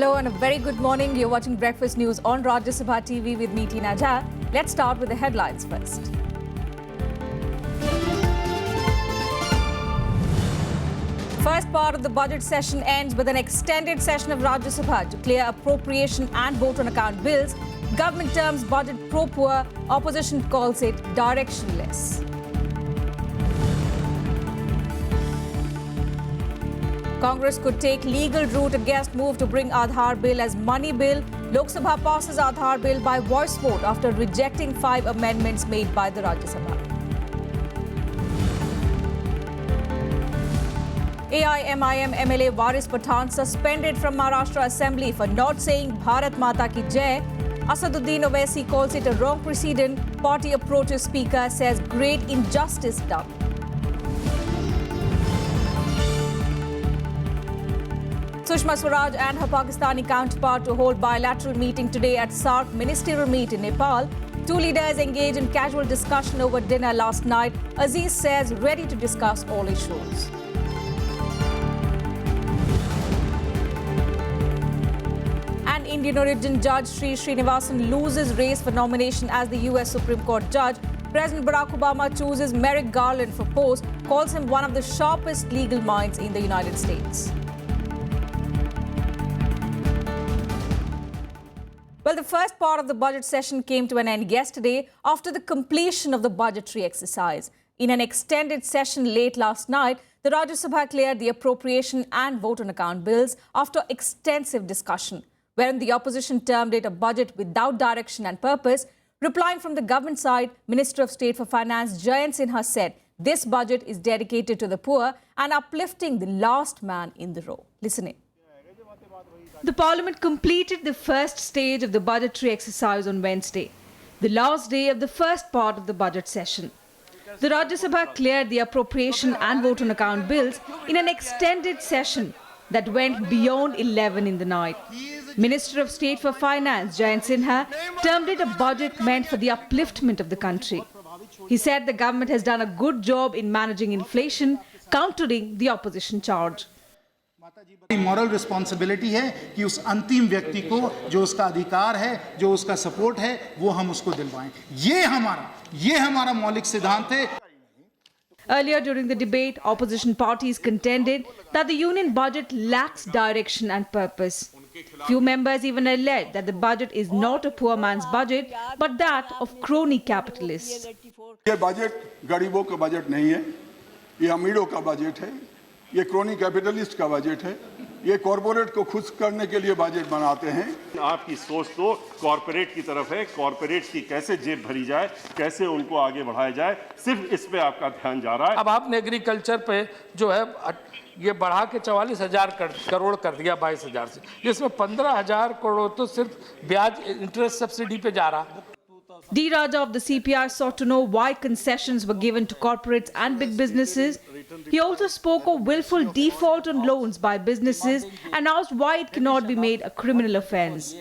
Hello and a very good morning. You're watching Breakfast News on Rajya Sabha TV with me, Tina Jha. Let's start with the headlines first. First part of the budget session ends with an extended session of Rajya Sabha to clear appropriation and vote on account bills. Government terms budget pro-poor, opposition calls it directionless. Congress could take legal route against move to bring Adhaar Bill as money bill. Lok Sabha passes Adhaar Bill by voice vote after rejecting 5 amendments made by the Rajya Sabha. AIMIM MLA Waris Pathan suspended from Maharashtra Assembly for not saying Bharat Mata Ki Jai. Asaduddin Owaisi calls it a wrong precedent. Party approaches Speaker, says great injustice done. Sushma Swaraj and her Pakistani counterpart to hold bilateral meeting today at SAARC ministerial meet in Nepal. Two leaders engaged in casual discussion over dinner last night. Aziz says ready to discuss all issues. An Indian origin judge, Sri Srinivasan, loses race for nomination as the US Supreme Court judge. President Barack Obama chooses Merrick Garland for post, calls him one of the sharpest legal minds in the United States. Well, the first part of the budget session came to an end yesterday after the completion of the budgetary exercise. In an extended session late last night, the Rajya Sabha cleared the appropriation and vote on account bills after extensive discussion, wherein the opposition termed it a budget without direction and purpose. Replying from the government side, Minister of State for Finance Jayant Sinha said this budget is dedicated to the poor and uplifting the last man in the row. Listen in. The Parliament completed the first stage of the budgetary exercise on Wednesday, the last day of the first part of the budget session. The Rajya Sabha cleared the appropriation and vote on account bills in an extended session that went beyond 11 in the night. Minister of State for Finance Jayant Sinha termed it a budget meant for the upliftment of the country. He said the government has done a good job in managing inflation, countering the opposition charge. Moral responsibility है कि उस अंतिम व्यक्ति को जो उसका अधिकार है, जो उसका सपोर्ट है, वो हम उसको दिलवाएं. ये हमारा मौलिक सिद्धांत है. Earlier during the debate, opposition parties contended that the union budget lacks direction and purpose. Few members even alleged that the budget is not a poor man's budget, but that of crony capitalists. ये budget गरीबों का budget नहीं है, ये अमीरों का budget है, ये क्रोनी कैपिटलिस्ट का बजट है, ये कॉर्पोरेट को खुश करने के लिए बजट बनाते हैं. आपकी सोच तो कॉर्पोरेट की तरफ है, कॉर्पोरेट की कैसे जेब भरी जाए, कैसे उनको आगे बढ़ाया जाए, सिर्फ इस पे आपका ध्यान जा रहा है. अब आपने एग्रीकल्चर पे जो है ये बढ़ा के 44,000 करोड़ कर दिया 22,000 से, जिसमें 15,000 करोड़ तो सिर्फ ब्याज इंटरेस्ट सब्सिडी पे जा रहा है. D. Raja of the CPI sought to know why concessions were given to corporates and big businesses. He also spoke of willful default on loans by businesses and asked why it cannot be made a criminal offence.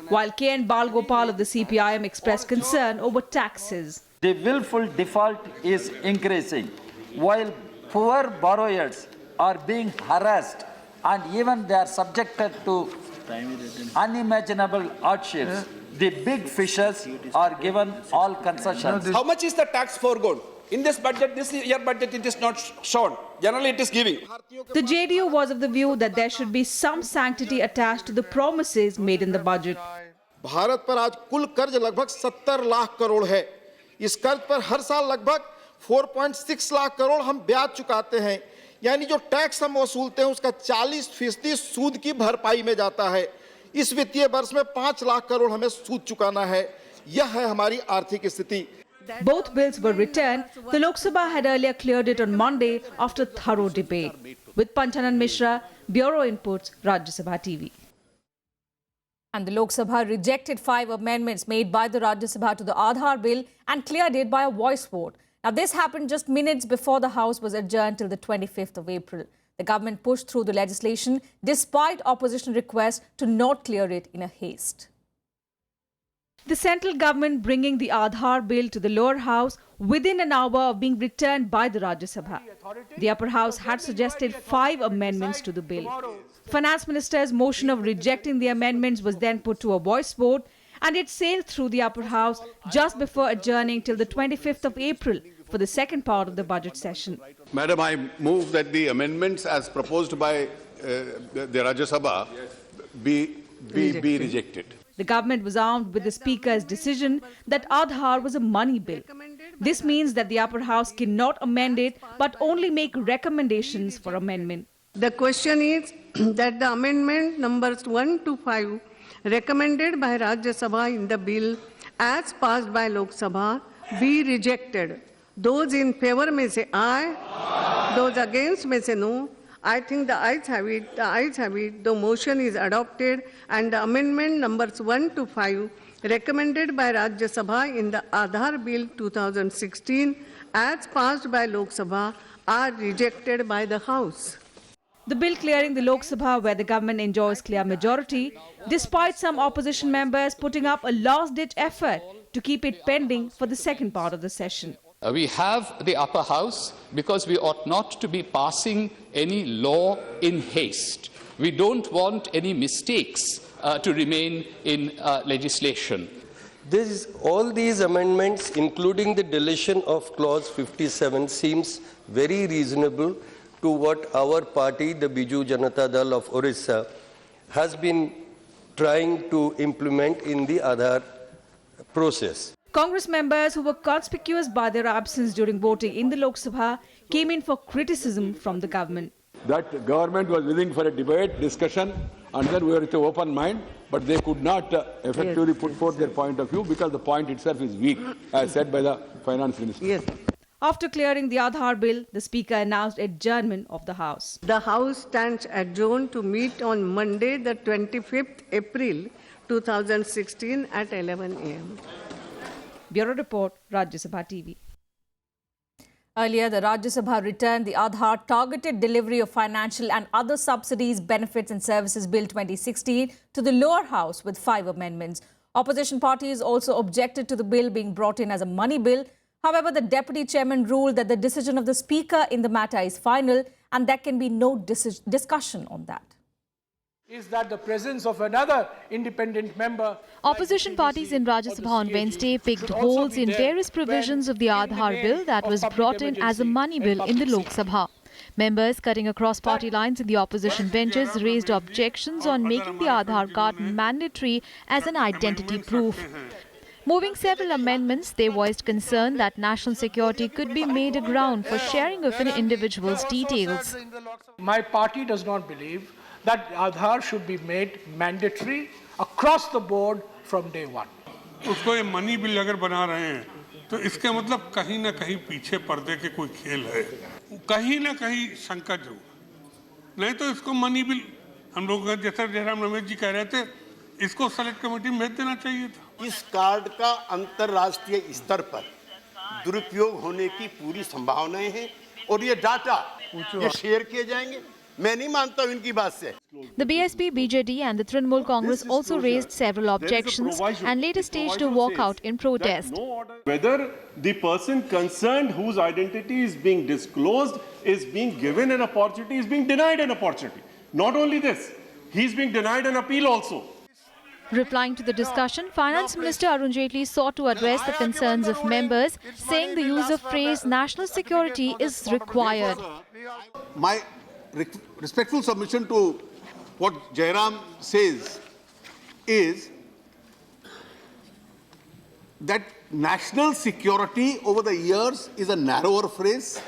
While K.N. Balgopal of the CPIM expressed concern over taxes. The willful default is increasing, while poor borrowers are being harassed and even they are subjected to unimaginable hardships. The big fishers are given all concessions. How much is the tax foregone? In this budget, this year budget, it is not shown. Generally, it is giving. The JDU was of the view that there should be some sanctity attached to the promises made in the budget. Bharat पर आज कुल कर्ज लगभग 70 लाख करोड़ है. इस कर्ज पर हर साल लगभग 4.6 लाख करोड़ हम ब्याज चुकाते हैं. यानी जो टैक्स हम वसूलते हैं उसका 40% सूद की भरपाई में जाता है. इस वित्तीय वर्ष में 5 लाख करोड़ हमें सूद चुकाना है. यह है हमारी आर्थिक स्थिति. Both bills were returned. The Lok Sabha had earlier cleared it on Monday after thorough debate. With Panchanan Mishra, Bureau Inputs, Rajya Sabha TV. And the Lok Sabha rejected 5 amendments made by the Rajya Sabha to the Adhaar Bill and cleared it by a voice vote. Now, this happened just minutes before the House was adjourned till the 25th of April. The government pushed through the legislation despite opposition requests to not clear it in a haste. The central government bringing the Adhaar Bill to the lower house within an hour of being returned by the Rajya Sabha. The upper house had suggested 5 amendments to the bill. Finance Minister's motion of rejecting the amendments was then put to a voice vote, and it sailed through the upper house just before adjourning till the 25th of April for the second part of the budget session. Madam, I move that the amendments as proposed by the Rajya Sabha be rejected. The government was armed with the Speaker's decision that Adhaar was a money bill. This means that the upper house cannot amend it but only make recommendations for amendment. The question is that the amendment numbers 1 to 5 recommended by Rajya Sabha in the bill as passed by Lok Sabha be rejected. Those in favor may say aye, those against may say no. I think the ayes have it, the motion is adopted and the amendment numbers 1 to 5 recommended by Rajya Sabha in the Adhaar Bill 2016 as passed by Lok Sabha are rejected by the House. The bill clearing the Lok Sabha, where the government enjoys clear majority, despite some opposition members putting up a last-ditch effort to keep it pending for the second part of the session. We have the upper house because we ought not to be passing any law in haste. We don't want any mistakes to remain in legislation. All these amendments, including the deletion of clause 57, seems very reasonable to what our party, the Biju Janata Dal of Orissa, has been trying to implement in the Aadhaar process. Congress members who were conspicuous by their absence during voting in the Lok Sabha came in for criticism from the government. That government was willing for a debate, discussion, and then we were with an open mind, but they could not effectively put forth their point of view because the point itself is weak, as said by the Finance Minister. Yes. After clearing the Adhaar Bill, the Speaker announced adjournment of the House. The House stands adjourned to meet on Monday, the 25th April 2016 at 11 a.m. Bureau Report, Rajya Sabha TV. Earlier, the Rajya Sabha returned the Adhaar Targeted Delivery of Financial and Other Subsidies, Benefits and Services Bill 2016 to the lower house with 5 amendments. Opposition parties also objected to the bill being brought in as a money bill. However, the Deputy Chairman ruled that the decision of the Speaker in the matter is final and there can be no discussion on that. Is that the presence of another independent member? Opposition parties in Rajya Sabha on Wednesday picked holes in various provisions of the Adhaar Bill that was brought in as a money bill in the Lok Sabha. Members cutting across party lines in the opposition benches raised objections on making the Adhaar card mandatory as an identity proof. Moving several amendments, they voiced concern that national security could be made a ground for sharing of an individual's details. My party does not believe that Adhaar should be made mandatory across the board from day one. उसको ये money bill अगर बना रहे हैं तो इसका मतलब कहीं ना कहीं पीछे पर्दे के कोई खेल है, कहीं ना कहीं शंका जरूर, नहीं तो इसको मनी बिल हम लोग जैसा जयराम रमेश जी कह रहे थे, इसको सेलेक्ट कमेटी में भेज देना चाहिए था। इस कार्ड का अंतर्राष्ट्रीय स्तर पर दुरुपयोग होने की पूरी संभावनाएं हैं और ये डाटा ये शेयर किए जाएंगे। मैं नहीं मानता हूं इनकी बात से। The BSP, BJD and the Trinamool Congress also raised several objections and later staged a walkout in protest. Whether the person concerned whose identity is being disclosed is being given an opportunity, is being denied an opportunity. Not only this, he is being denied an appeal also. Replying to the discussion, Finance Minister Arun Jaitley sought to address the concerns of members, saying the use of phrase national security is required. My respectful submission to what Jairam says is that national security over the years is a narrower phrase.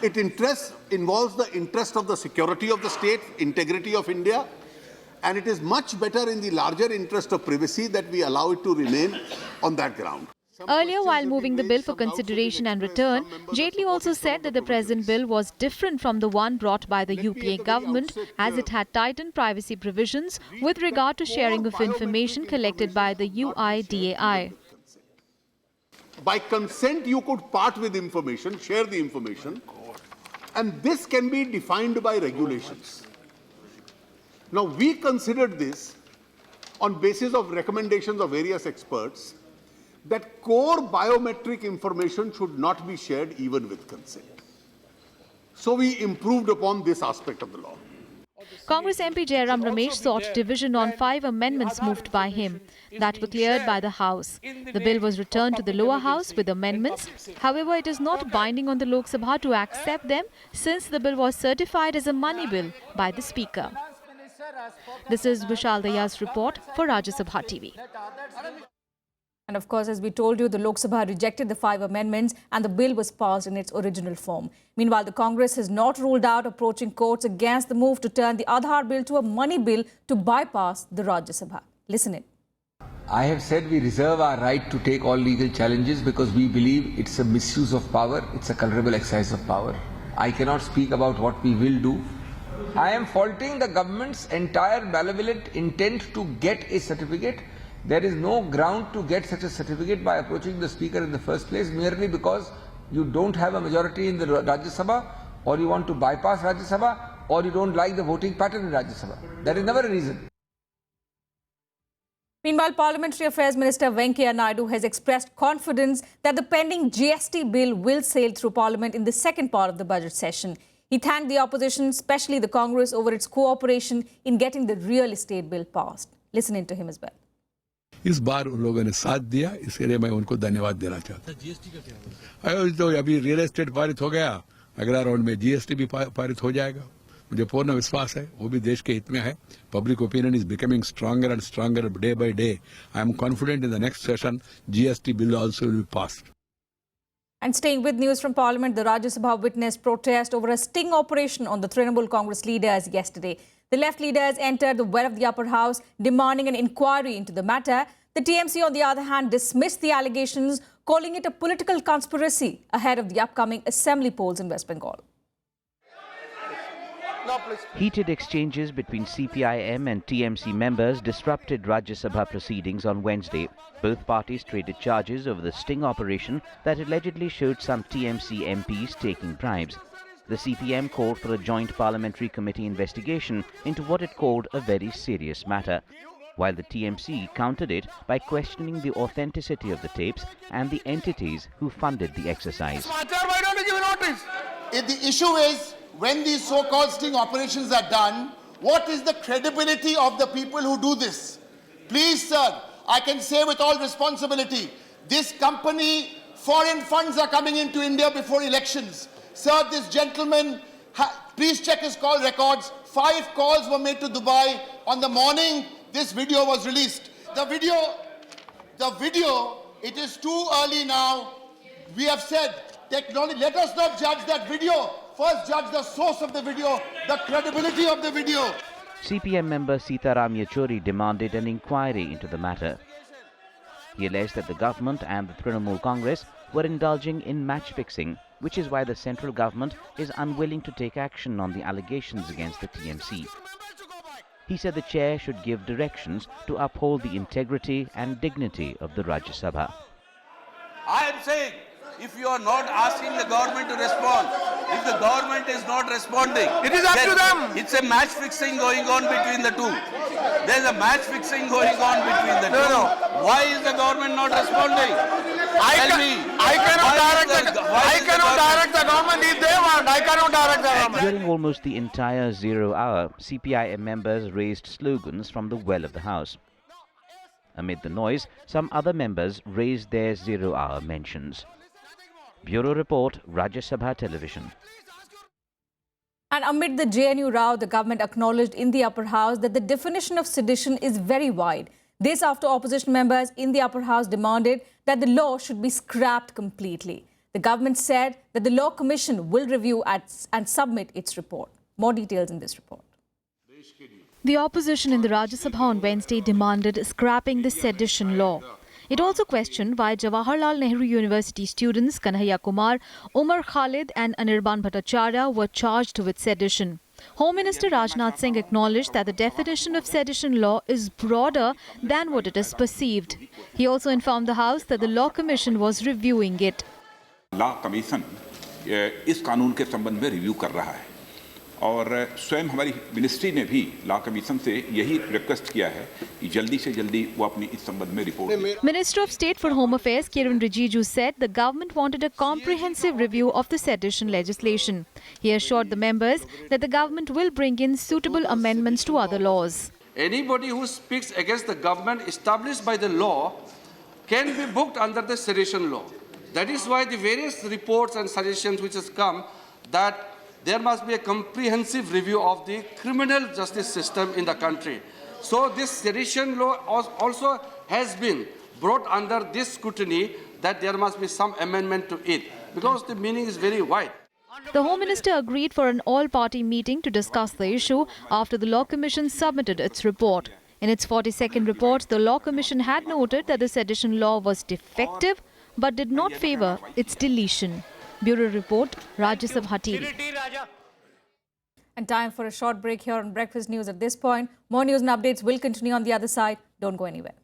It involves the interest of the security of the state, integrity of India, and it is much better in the larger interest of privacy that we allow it to remain on that ground. Earlier, while moving the bill for consideration and return, Jaitley also said that the present bill was different from the one brought by the UPA government, as it had tightened privacy provisions with regard to sharing of information collected by the UIDAI. By consent, you could part with information, share the information, and this can be defined by regulations. Now, we considered this on basis of recommendations of various experts that core biometric information should not be shared even with consent. So we improved upon this aspect of the law. Congress MP Jairam Ramesh sought division on 5 amendments moved by him that were cleared by the House. The bill was returned to the lower house with amendments. However, it is not binding on the Lok Sabha to accept them since the bill was certified as a money bill by the Speaker. This is Vishal Daya's report for Rajya Sabha TV. And of course, as we told you, the Lok Sabha rejected the 5 amendments and the bill was passed in its original form. Meanwhile, the Congress has not ruled out approaching courts against the move to turn the Adhaar Bill to a money bill to bypass the Rajya Sabha. Listen in. I have said we reserve our right to take all legal challenges because we believe it's a misuse of power, it's a culpable exercise of power. I cannot speak about what we will do. I am faulting the government's entire malevolent intent to get a certificate. There is no ground to get such a certificate by approaching the Speaker in the first place merely because you don't have a majority in the Rajya Sabha, or you want to bypass Rajya Sabha, or you don't like the voting pattern in Rajya Sabha. That is never a reason. Meanwhile, Parliamentary Affairs Minister Venkaiah Naidu has expressed confidence that the pending GST bill will sail through Parliament in the second part of the budget session. He thanked the opposition, especially the Congress, over its cooperation in getting the real estate bill passed. Listen in to him as well. इस बार उन लोगों ने साथ दिया, इसके लिए मैं उनको धन्यवाद देना चाहता हूँ। जीएसटी का क्या होगा? तो अभी रियल एस्टेट पारित हो गया, अगला राउंड में जीएसटी भी पारित हो जाएगा। मुझे पूर्ण विश्वास है वो भी देश के हित में है। Public opinion is becoming stronger and stronger day by day. I am confident in the next session GST bill also will be passed. And staying with news from Parliament, the Rajya Sabha witnessed protest over a sting operation on the Trinamool Congress leaders yesterday. The left leaders entered the well of the upper house, demanding an inquiry into the matter. The TMC, on the other hand, dismissed the allegations, calling it a political conspiracy ahead of the upcoming assembly polls in West Bengal. Heated exchanges between CPIM and TMC members disrupted Rajya Sabha proceedings on Wednesday. Both parties traded charges over the sting operation that allegedly showed some TMC MPs taking bribes. The CPM called for a joint parliamentary committee investigation into what it called a very serious matter, while the TMC countered it by questioning the authenticity of the tapes and the entities who funded the exercise. Why don't you give notice? If the issue is, when these so-called sting operations are done, what is the credibility of the people who do this? Please, sir, I can say with all responsibility, this company, foreign funds are coming into India before elections. Sir, this gentleman, please check his call records. 5 calls were made to Dubai. On the morning, this video was released. The video, it is too early now. We have said, technology, let us not judge that video. First judge the source of the video, the credibility of the video. CPM member Sitaram Yechuri demanded an inquiry into the matter. He alleged that the government and the Trinamool Congress were indulging in match-fixing, which is why the central government is unwilling to take action on the allegations against the TMC. He said the chair should give directions to uphold the integrity and dignity of the Rajya Sabha. I am saying, if you are not asking the government to respond, if the government is not responding, it is up to them. It's a match fixing going on between the two. There's a match fixing going on between the two. Why is the government not responding? I cannot direct the government if they want. I cannot direct the government. During almost the entire 0 hour, CPIM members raised slogans from the well of the House. Amid the noise, some other members raised their 0 hour mentions. Bureau Report, Rajya Sabha Television. And amid the JNU row, the government acknowledged in the upper house that the definition of sedition is very wide. This after opposition members in the upper house demanded that the law should be scrapped completely. The government said that the Law Commission will review and submit its report. More details in this report. The opposition in the Rajya Sabha on Wednesday demanded scrapping the sedition law. It also questioned why Jawaharlal Nehru University students Kanhaiya Kumar, Umar Khalid and Anirban Bhattacharya were charged with sedition. Home Minister Rajnath Singh acknowledged that the definition of sedition law is broader than what it is perceived. He also informed the House that the Law Commission was reviewing it. Law Commission इस कानून के संबंध में review कर रहा है और स्वयं हमारी मिनिस्ट्री ने भी लॉ कमीशन से यही रिक्वेस्ट किया है कि जल्दी से जल्दी वो अपनी इस संबंध में रिपोर्ट दें। Minister of State for Home Affairs Kiran Rijiju said the government wanted a comprehensive review of the sedition legislation. He assured the members that the government will bring in suitable amendments to other laws. Anybody who speaks against the government established by the law can be booked under the sedition law. That is why the various reports and suggestions which has come that there must be a comprehensive review of the criminal justice system in the country. So this sedition law also has been brought under this scrutiny that there must be some amendment to it because the meaning is very wide. The Home Minister agreed for an all-party meeting to discuss the issue after the Law Commission submitted its report. In its 42nd report, the Law Commission had noted that the sedition law was defective but did not favour its deletion. Bureau Report, Rajya Sabha TV. And time for a short break here on Breakfast News at this point. More news and updates will continue on the other side. Don't go anywhere.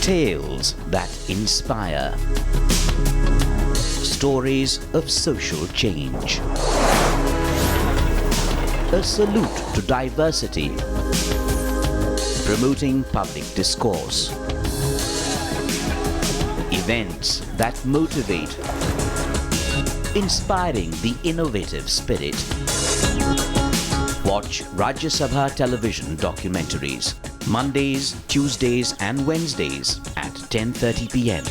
Tales that inspire. Stories of social change. A salute to diversity. Promoting public discourse. Events that motivate. Inspiring the innovative spirit. Watch Rajya Sabha television documentaries. Mondays, Tuesdays and Wednesdays at 10:30 p.m.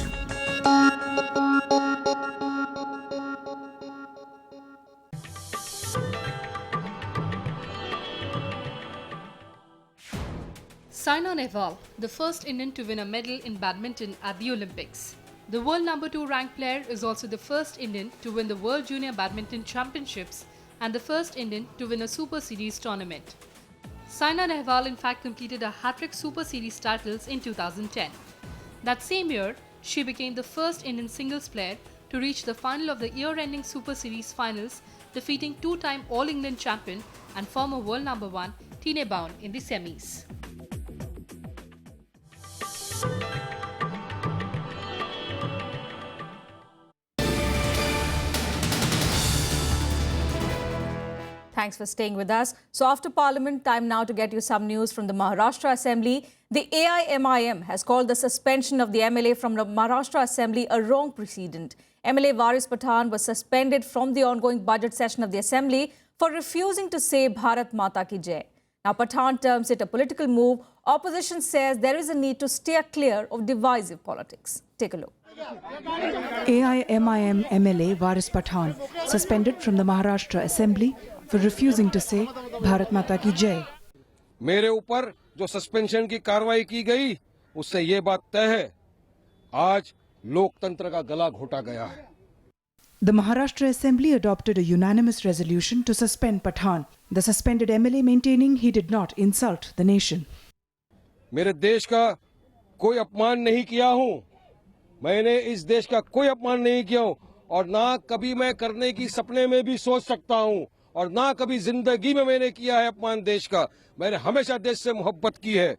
Saina Nehwal, the first Indian to win a medal in badminton at the Olympics. The world number 2 ranked player is also the first Indian to win the World Junior Badminton Championships and the first Indian to win a Super Series tournament. Saina Nehwal in fact completed a hat-trick Super Series titles in 2010. That same year, she became the first Indian singles player to reach the final of the year-ending Super Series finals, defeating two-time All-England champion and former world number 1 Tine Bown in the semis. Thanks for staying with us. So after Parliament, time now to get you some news from the Maharashtra Assembly. The AIMIM has called the suspension of the MLA from the Maharashtra Assembly a wrong precedent. MLA Waris Pathan was suspended from the ongoing budget session of the Assembly for refusing to say Bharat Mata Ki Jai. Now Pathan terms it a political move. Opposition says there is a need to steer clear of divisive politics. Take a look. AIMIM MLA Waris Pathan suspended from the Maharashtra Assembly for refusing to say Bharat Mata Ki Jai. मेरे ऊपर जो suspension की कार्रवाई की गई उससे ये बात तय है आज लोकतंत्र का गला घोटा गया है. The Maharashtra Assembly adopted a unanimous resolution to suspend Pathan, the suspended MLA maintaining he did not insult the nation. मेरे देश का कोई अपमान नहीं किया हूं. मैंने इस देश का कोई अपमान नहीं किया हूं और ना कभी मैं करने की सपने में भी सोच सकता हूं और ना कभी जिंदगी में मैंने किया है अपमान देश का. मैंने हमेशा देश से मोहब्बत की है.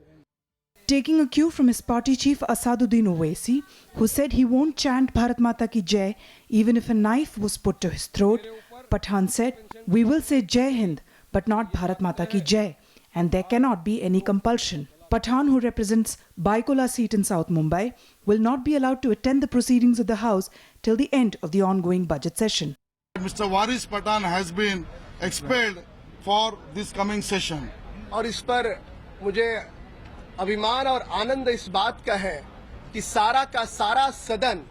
Taking a cue from his party chief Asaduddin Owaisi, who said he won't chant Bharat Mata Ki Jai even if a knife was put to his throat, Pathan said, "We will say Jai Hind, but not Bharat Mata Ki Jai, and there cannot be any compulsion." Pathan, who represents Baikola seat in South Mumbai, will not be allowed to attend the proceedings of the House till the end of the ongoing budget session. Mr. Waris Pathan has been expelled for this coming session. और इस पर मुझे अभिमान और आनंद इस बात का है कि सारा का सारा सदन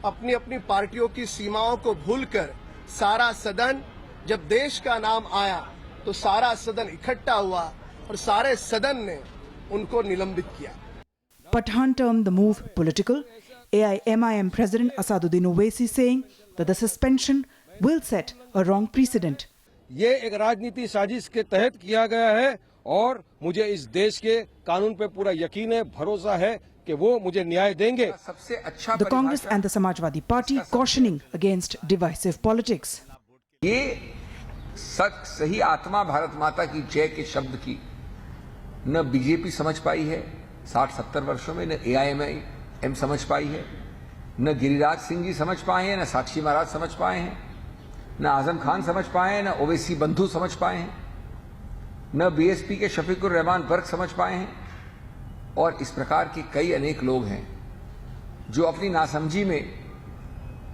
अपनी अपनी पार्टियों की सीमाओं को भूलकर सारा सदन जब देश का नाम आया तो सारा सदन इकट्ठा हुआ और सारे सदन ने उनको निलंबित किया. Pathan termed the move political. AIMIM President Asaduddin Owaisi saying that the suspension will set a wrong precedent. ये एक राजनीति साजिश के तहत किया गया है और मुझे इस देश के कानून पे पूरा यकीन है, भरोसा है कि वो मुझे न्याय देंगे. The Congress and the Samajwadi Party cautioning against divisive politics. ये सही आत्मा भारत माता की जय के शब्द की न बीजेपी समझ पाई है 60-70 वर्षों में, न AIMIM समझ पाई है, न गिरिराज सिंह जी समझ पाए हैं, न साक्षी महाराज समझ पाए हैं, न आजम खान समझ पाए हैं, न ओवैसी बंधु समझ पाए हैं, न BSP के शफीकुर रहमान बर्क समझ पाए हैं, और इस प्रकार के कई अनेक लोग हैं जो अपनी नासमझी में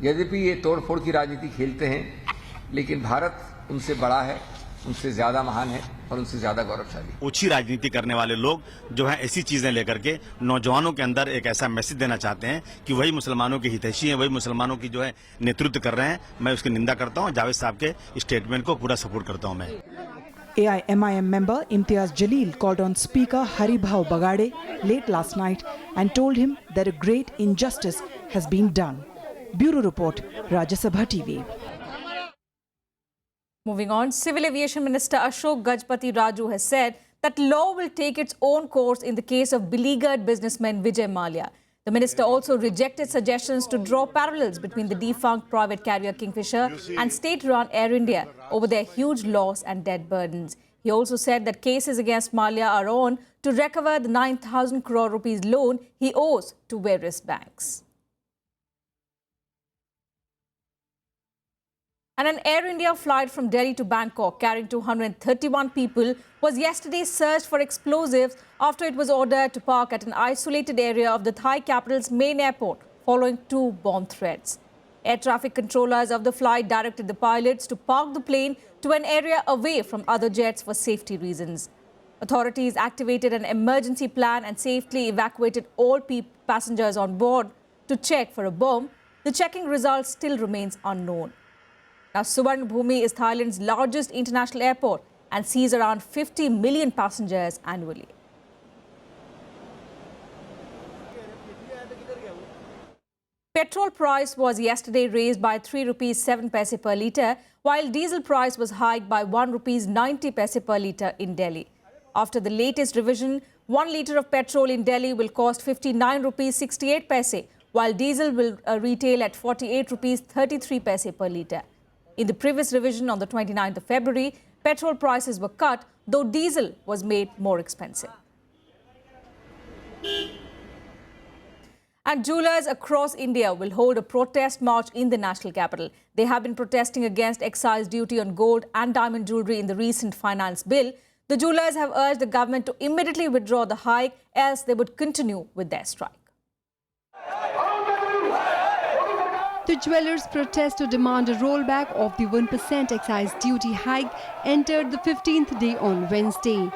यद्यपि ये तोड़फोड़ की राजनीति खेलते हैं, लेकिन भारत उनसे बड़ा है, उनसे ज्यादा महान है और उनसे ज्यादा गौरवशाली। ओछी राजनीति करने वाले लोग जो है ऐसी चीजें लेकर के नौजवानों के अंदर एक ऐसा मैसेज देना चाहते हैं कि वही मुसलमानों के हितैषी हैं, वही मुसलमानों की जो है नेतृत्व कर रहे हैं। मैं उसकी निंदा करता हूं। जावेद साहब के स्टेटमेंट को पूरा सपोर्ट करता हूं मैं। AIMIM member Imtiaz Jalil called on Speaker Haribhau Bagade late last night and told him that a great injustice has been done. Bureau Report, Rajya Sabha TV. Moving on, Civil Aviation Minister Ashok Gajpati Raju has said that law will take its own course in the case of beleaguered businessman Vijay Mallya. The minister also rejected suggestions to draw parallels between the defunct private carrier Kingfisher and state-run Air India over their huge loss and debt burdens. He also said that cases against Mallya are on to recover the 9,000 crore rupees loan he owes to various banks. And an Air India flight from Delhi to Bangkok carrying 231 people was yesterday searched for explosives after it was ordered to park at an isolated area of the Thai capital's main airport following 2 bomb threats. Air traffic controllers of the flight directed the pilots to park the plane to an area away from other jets for safety reasons. Authorities activated an emergency plan and safely evacuated all passengers on board to check for a bomb. The checking result still remains unknown. Now, Suvarnabhumi is Thailand's largest international airport and sees around 50 million passengers annually. Petrol price was yesterday raised by 3 rupees 7 paise per litre, while diesel price was hiked by 1 rupees 90 paise per litre in Delhi. After the latest revision, 1 litre of petrol in Delhi will cost 59 rupees 68 paise, while diesel will retail at 48 rupees 33 paise per litre. In the previous revision on the 29th of February, petrol prices were cut, though diesel was made more expensive. And jewellers across India will hold a protest march in the national capital. They have been protesting against excise duty on gold and diamond jewellery in the recent finance bill. The jewellers have urged the government to immediately withdraw the hike, else they would continue with their strike. The jewellers' protest to demand a rollback of the 1% excise duty hike entered the 15th day on Wednesday.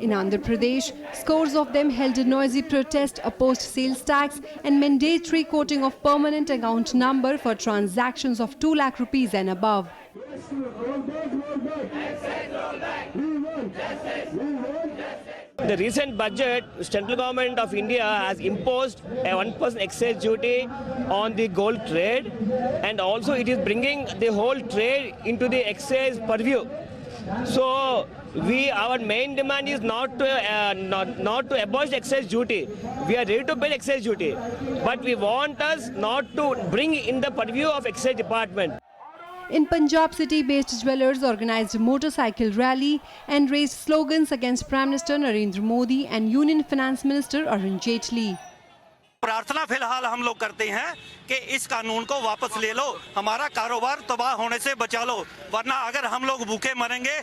In Andhra Pradesh, scores of them held a noisy protest opposed sales tax and mandatory quoting of permanent account number for transactions of 2 lakh rupees and above. The recent budget, central government of India has imposed a 1% excise duty on the gold trade, and also it is bringing the whole trade into the excise purview. So our main demand is not to abolish excise duty. We are ready to pay excise duty, but we want us not to bring in the purview of excise department. In Punjab, city-based jewellers organized a motorcycle rally and raised slogans against Prime Minister Narendra Modi and Union Finance Minister Arun Jaitley. प्रार्थना फिलहाल हम लोग करते हैं कि इस कानून को वापस ले लो, हमारा कारोबार तबाह होने से बचा लो, वरना अगर हम लोग भूखे मरेंगे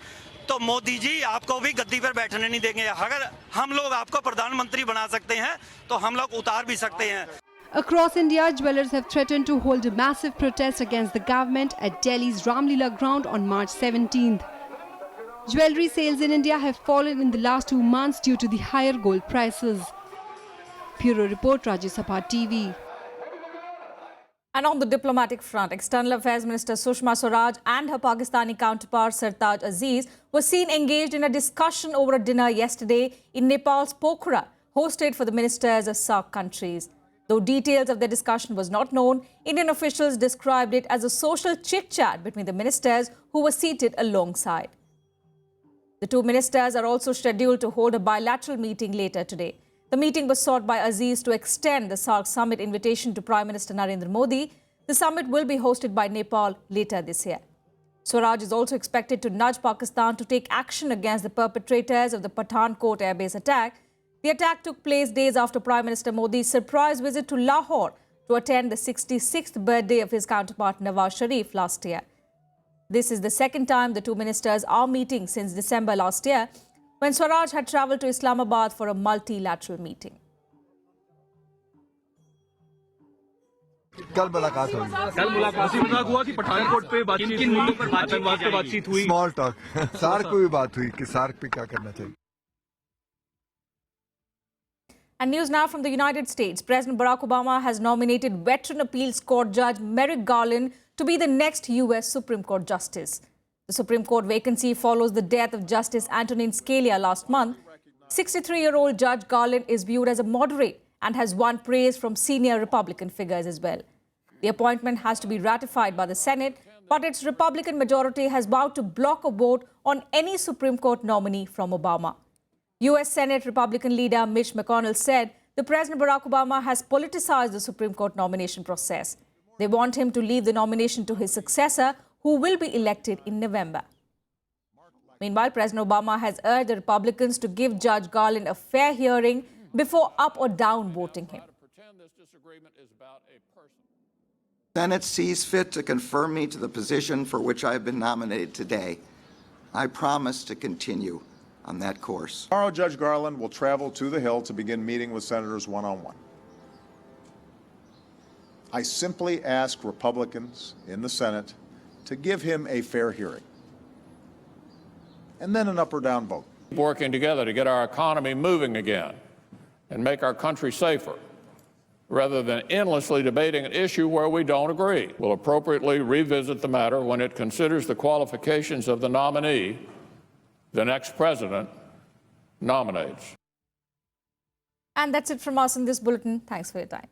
तो मोदी जी आपको भी गद्दी पर बैठने नहीं देंगे। अगर हम लोग आपको प्रधानमंत्री बना सकते हैं तो हम लोग उतार भी सकते हैं। Across India, jewellers have threatened to hold a massive protest against the government at Delhi's Ramlila ground on March 17th. Jewellery sales in India have fallen in the last 2 months due to the higher gold prices. Bureau Report, Rajya Sabha TV. And on the diplomatic front, External Affairs Minister Sushma Swaraj and her Pakistani counterpart Sartaj Aziz were seen engaged in a discussion over a dinner yesterday in Nepal's Pokhara, hosted for the ministers of SAARC countries. Though details of the discussion was not known, Indian officials described it as a social chit-chat between the ministers who were seated alongside. The 2 ministers are also scheduled to hold a bilateral meeting later today. The meeting was sought by Aziz to extend the SAARC summit invitation to Prime Minister Narendra Modi. The summit will be hosted by Nepal later this year. Swaraj is also expected to nudge Pakistan to take action against the perpetrators of the Pathankot airbase attack. The attack took place days after Prime Minister Modi's surprise visit to Lahore to attend the 66th birthday of his counterpart Nawaz Sharif last year. This is the second time the two ministers are meeting since December last year, when Swaraj had travelled to Islamabad for a multilateral meeting. कल मुलाकात हुआ कि पठानकोट पे बातचीत हुई small talk SAARC पे भी बात हुई कि सार्क पे क्या करना चाहिए. And news now from the United States. President Barack Obama has nominated veteran appeals court judge Merrick Garland to be the next U.S. Supreme Court justice. The Supreme Court vacancy follows the death of Justice Antonin Scalia last month. 63-year-old Judge Garland is viewed as a moderate and has won praise from senior Republican figures as well. The appointment has to be ratified by the Senate, but its Republican majority has vowed to block a vote on any Supreme Court nominee from Obama. U.S. Senate Republican leader Mitch McConnell said the President Barack Obama has politicized the Supreme Court nomination process. They want him to leave the nomination to his successor, who will be elected in November. Meanwhile, President Obama has urged the Republicans to give Judge Garland a fair hearing before up or down voting him. The Senate sees fit to confirm me to the position for which I have been nominated today. I promise to continue on that course. Tomorrow, Judge Garland will travel to the Hill to begin meeting with senators one-on-one. I simply ask Republicans in the Senate to give him a fair hearing, and then an up or down vote. Working together to get our economy moving again and make our country safer, rather than endlessly debating an issue where we don't agree. We'll appropriately revisit the matter when it considers the qualifications of the nominee the next president nominates. And that's it from us in this bulletin. Thanks for your time.